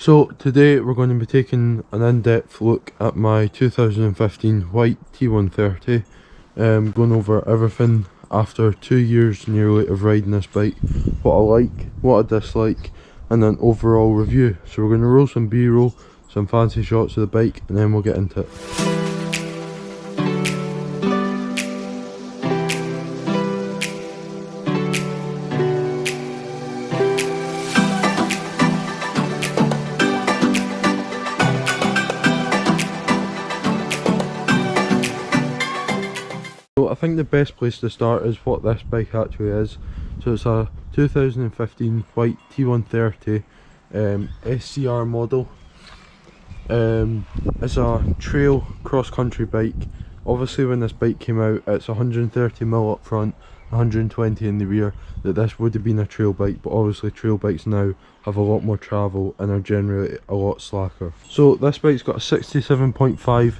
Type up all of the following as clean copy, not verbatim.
So today we're going to be taking an in-depth look at my 2015 Whyte T-130, going over everything after 2 years nearly of riding this bike, what I like, what I dislike, and an overall review. So we're going to roll some B-roll, some fancy shots of the bike, and then we'll get into it. So I think the best place to start is what this bike actually is. So it's a 2015 Whyte T-130 SCR model. It's a trail cross-country bike. Obviously when this bike came out, it's 130mm up front, 120 in the rear, that this would have been a trail bike, but obviously trail bikes now have a lot more travel and are generally a lot slacker. So this bike's got a 67.5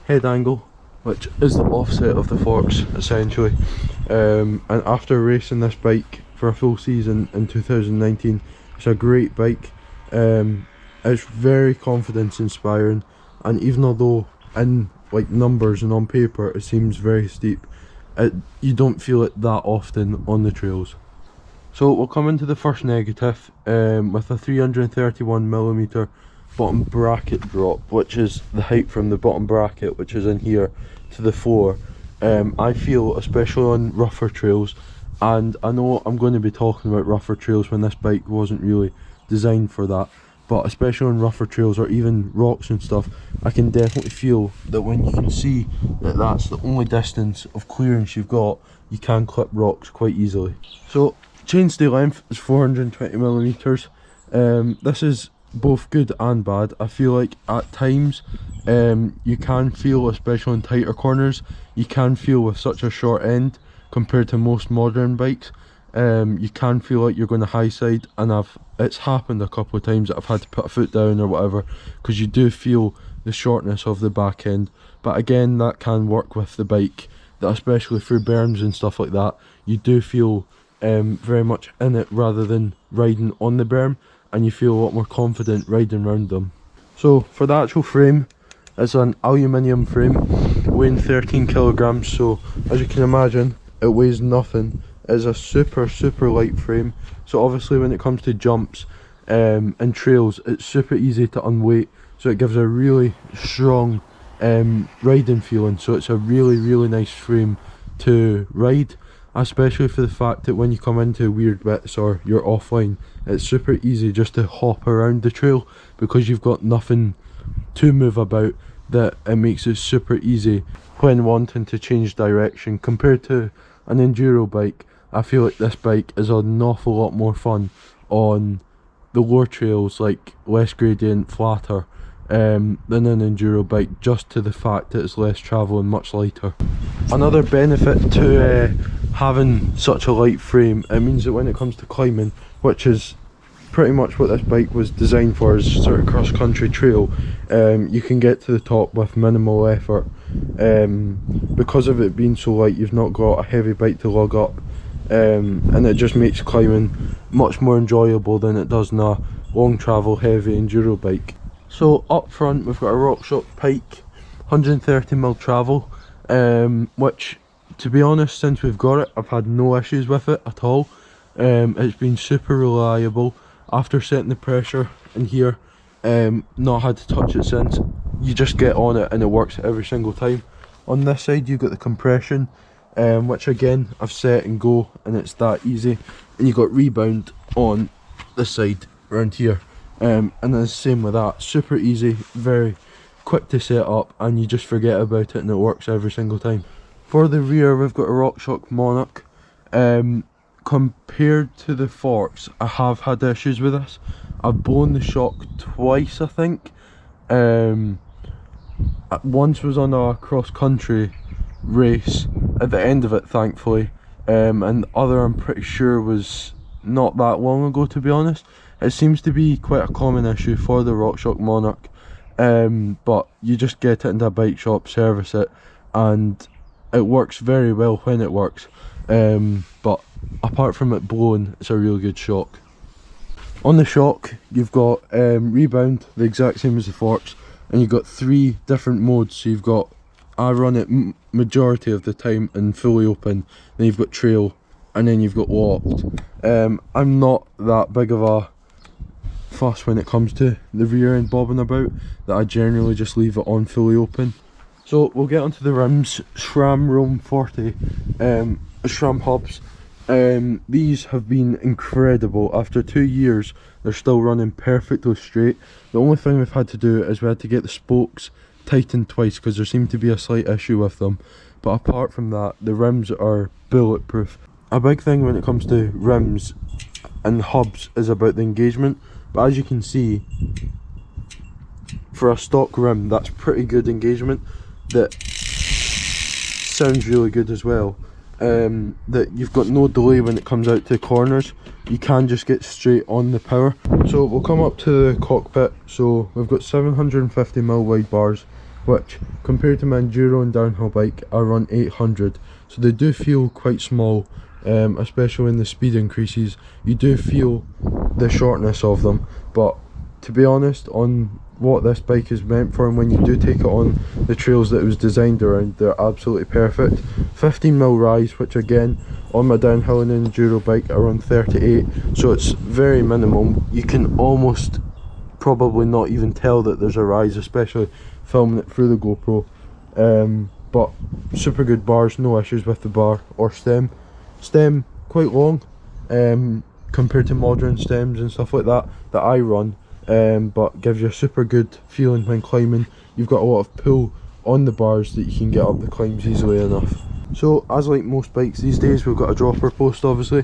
head angle, which is the offset of the forks essentially, and after racing this bike for a full season in 2019, it's a great bike. It's very confidence inspiring, and even although in like numbers and on paper it seems very steep, you don't feel it that often on the trails. So we'll come into the first negative with a 331mm bottom bracket drop, which is the height from the bottom bracket, which is in here, to the floor. I feel, especially on rougher trails, and I know I'm going to be talking about rougher trails when this bike wasn't really designed for that, but especially on rougher trails or even rocks and stuff, I can definitely feel that when you can see that that's the only distance of clearance you've got, you can clip rocks quite easily. So chainstay length is 420mm. This is both good and bad. I feel like at times you can feel, especially in tighter corners, you can feel with such a short end compared to most modern bikes, you can feel like you're going to high side, and it's happened a couple of times that I've had to put a foot down or whatever, because you do feel the shortness of the back end. But again, that can work with the bike, that especially through berms and stuff like that, you do feel very much in it rather than riding on the berm, and you feel a lot more confident riding around them. So for the actual frame, it's an aluminium frame weighing 13 kilograms, so as you can imagine it weighs nothing. It's a super light frame, so obviously when it comes to jumps and trails, it's super easy to unweight, so it gives a really strong riding feeling. So it's a really nice frame to ride, especially for the fact that when you come into weird bits or you're offline, it's super easy just to hop around the trail because you've got nothing to move about, that it makes it super easy when wanting to change direction. Compared to an enduro bike, I feel like this bike is an awful lot more fun on the lower trails, like less gradient, flatter, than an enduro bike, just to the fact that it's less travel and much lighter. Another benefit to having such a light frame, it means that when it comes to climbing, which is pretty much what this bike was designed for, is sort of cross-country trail, you can get to the top with minimal effort. Because of it being so light, you've not got a heavy bike to lug up, and it just makes climbing much more enjoyable than it does in a long travel heavy enduro bike. So up front we've got a RockShox Pike 130mm travel, which, to be honest, since we've got it, I've had no issues with it at all. It's been super reliable. After setting the pressure in here, not had to touch it since. You just get on it and it works every single time. On this side you've got the compression, which again I've set and go, and it's that easy. And you've got rebound on this side around here, and then the same with that. Super easy, very quick to set up, and you just forget about it and it works every single time. For the rear we've got a RockShox Monarch. Compared to the forks, I have had issues with this. I've blown the shock twice, I think. Once was on a cross-country race at the end of it, thankfully, and the other I'm pretty sure was not that long ago, to be honest. It seems to be quite a common issue for the RockShox Monarch, but you just get it into a bike shop, service it, and it works very well when it works. But apart from it blowing, it's a really good shock. On the shock, you've got rebound, the exact same as the forks, and you've got 3 different modes. So you've got, I run it majority of the time in fully open, then you've got trail, and then you've got locked. I'm not that big of a fuss when it comes to the rear end bobbing about, that I generally just leave it on fully open. So we'll get onto the rims. SRAM Rome 40 SRAM hubs. These have been incredible. After 2 years they're still running perfectly straight. The only thing we've had to do is we had to get the spokes tightened twice because there seemed to be a slight issue with them, but apart from that the rims are bulletproof. A big thing when it comes to rims and hubs is about the engagement, but as you can see, for a stock rim that's pretty good engagement. That sounds really good as well. That you've got no delay when it comes out to corners. You can just get straight on the power. So we'll come up to the cockpit. So we've got 750mm wide bars, which compared to my enduro and downhill bike I run 800, so they do feel quite small. Especially when the speed increases, you do feel the shortness of them, but to be honest, on what this bike is meant for, and when you do take it on the trails that it was designed around, they're absolutely perfect. 15mm rise, which again on my downhill and enduro bike I run 38, so it's very minimal. You can almost probably not even tell that there's a rise, especially filming it through the GoPro. But super good bars, no issues with the bar or stem. Stem quite long compared to modern stems and stuff like that I run, but gives you a super good feeling when climbing. You've got a lot of pull on the bars that you can get up the climbs easily enough. So as like most bikes these days, we've got a dropper post. Obviously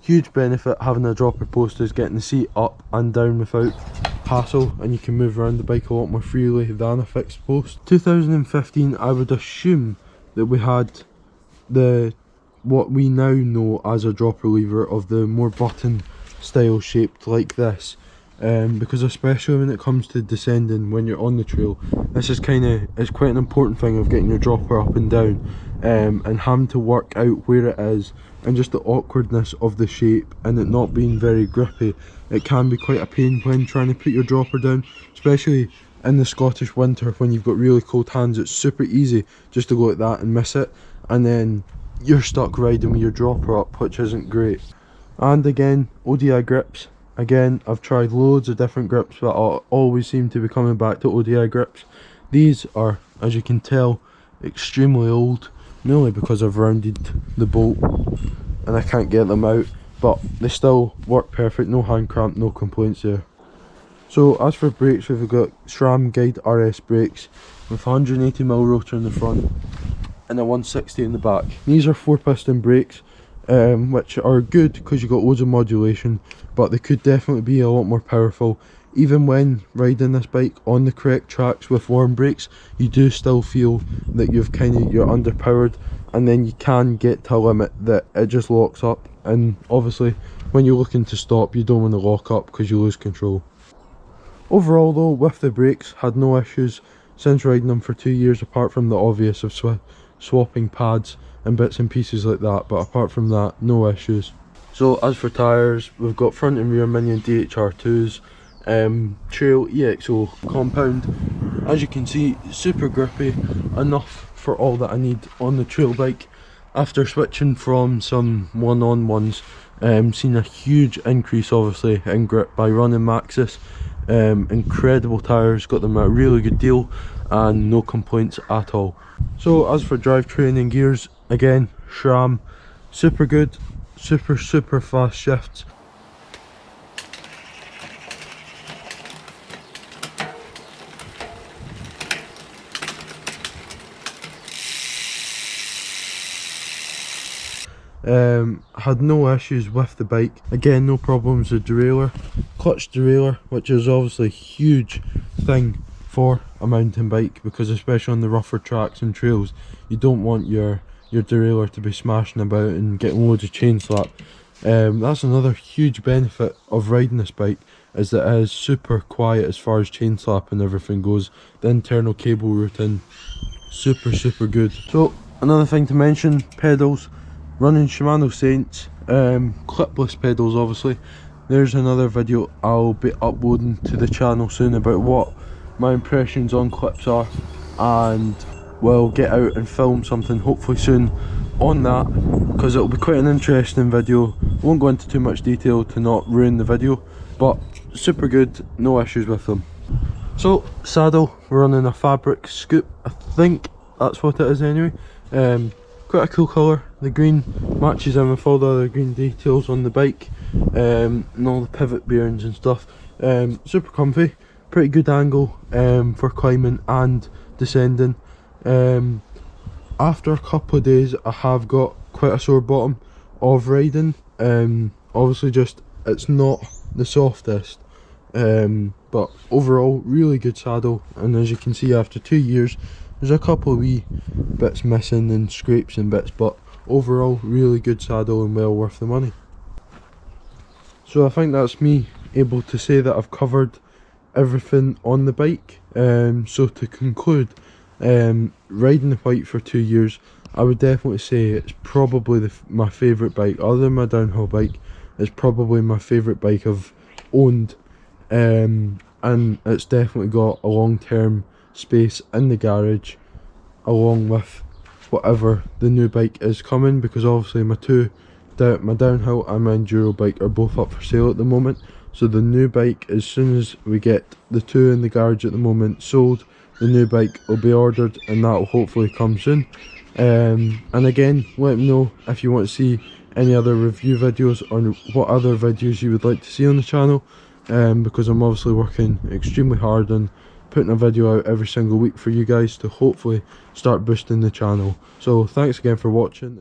huge benefit having a dropper post is getting the seat up and down without hassle, and you can move around the bike a lot more freely than a fixed post. 2015 I would assume that we had what we now know as a dropper lever of the more button style shaped like this, because especially when it comes to descending when you're on the trail, this is quite an important thing of getting your dropper up and down, and having to work out where it is, and just the awkwardness of the shape and it not being very grippy. It can be quite a pain when trying to put your dropper down, especially in the Scottish winter when you've got really cold hands. It's super easy just to go like that and miss it, and then you're stuck riding with your dropper up, which isn't great. And again, ODI grips. Again, I've tried loads of different grips, but I always seem to be coming back to ODI grips. These are, as you can tell, extremely old, mainly because I've rounded the bolt and I can't get them out, but they still work perfect, no hand cramp, no complaints there. So as for brakes, we've got SRAM Guide RS brakes with 180mm rotor in the front and a 160 in the back. These are 4-piston brakes, which are good because you've got loads of modulation, but they could definitely be a lot more powerful. Even when riding this bike on the correct tracks with warm brakes, you do still feel that you're underpowered, and then you can get to a limit that it just locks up, and obviously when you're looking to stop you don't want to lock up because you lose control. Overall though, with the brakes, had no issues since riding them for 2 years, apart from the obvious of swapping pads and bits and pieces like that, but apart from that, no issues. So as for tyres, we've got front and rear Minion DHR2s, Trail EXO compound. As you can see, super grippy, enough for all that I need on the trail bike. After switching from some one-on-ones, seen a huge increase obviously in grip by running Maxxis. Incredible tyres, got them at a really good deal and no complaints at all. So as for drivetrain and gears, again SRAM, super good, super fast shifts. Had no issues with the bike. Again, no problems with derailleur, clutch derailleur, which is obviously a huge thing for a mountain bike, because especially on the rougher tracks and trails, you don't want your derailleur to be smashing about and getting loads of chain slap. That's another huge benefit of riding this bike, is that it is super quiet as far as chain slap and everything goes. The internal cable routing, super good. So another thing to mention, pedals. Running Shimano Saints, clipless pedals obviously. there's another video I'll be uploading to the channel soon about what my impressions on clips are, and we'll get out and film something hopefully soon on that, because it'll be quite an interesting video. Won't go into too much detail to not ruin the video, but super good, no issues with them. So saddle, we're running a fabric scoop, I think that's what it is anyway. Quite a cool colour, the green matches in with all the other green details on the bike, and all the pivot bearings and stuff. Super comfy, pretty good angle for climbing and descending. After a couple of days I have got quite a sore bottom of riding. Obviously just it's not the softest, but overall really good saddle, and as you can see after 2 years there's a couple of wee bits missing and scrapes and bits, but overall really good saddle and well worth the money. So I think that's me able to say that I've covered everything on the bike. So to conclude, riding the Whyte for 2 years, I would definitely say it's probably my favourite bike, other than my downhill bike. It's probably my favourite bike I've owned, and it's definitely got a long-term space in the garage along with whatever the new bike is coming, because obviously my downhill and my enduro bike are both up for sale at the moment. So the new bike, as soon as we get the two in the garage at the moment sold, the new bike will be ordered, and that will hopefully come soon. And again, let me know if you want to see any other review videos or what other videos you would like to see on the channel, because I'm obviously working extremely hard on putting a video out every single week for you guys to hopefully start boosting the channel. So thanks again for watching.